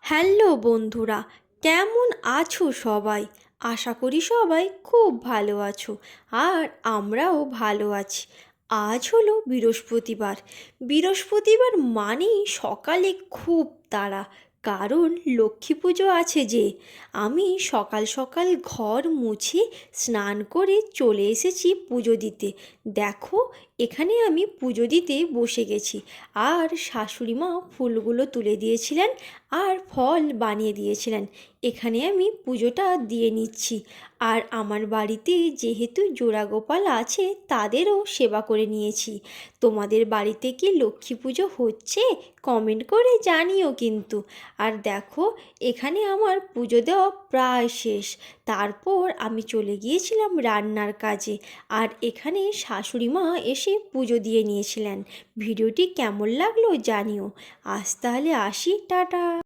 Hello বন্ধুরা, কেমন আছো সবাই? আশা করি সবাই খুব ভালো আছো। আর আমরাও ভালো আছি। আজ হলো বৃহস্পতিবার। বৃহস্পতিবার মানেই সকালে খুব তাড়া, কারণ লক্ষ্মী পুজো আছে যে। আমি সকাল সকাল ঘর মুছে স্নান করে চলে এসেছি পুজো দিতে। দেখো, এখানে আমি পুজো দিতে বসে গেছি। আর শাশুড়ি মা ফুলগুলো তুলে দিয়েছিলেন আর ফল বানিয়ে দিয়েছিলেন। এখানে আমি পুজোটা দিয়ে নিচ্ছি। আর আমার বাড়িতে যেহেতু জোড়া গোপাল আছে, তাদেরও সেবা করে নিয়েছি। তোমাদের বাড়িতে কি লক্ষ্মী পুজো হচ্ছে? কমেন্ট করে জানিও কিন্তু। আর দেখো, এখানে আমার পুজো দেওয়া প্রায় শেষ। তারপর আমি চলে গিয়েছিলাম রান্নার কাজে। আর এখানে শাশুড়ি মা এসে পুজো দিয়ে নিয়েছিলেন। ভিডিওটি কেমন লাগলো জানিও। আজ তাহলে আসি, টাটা।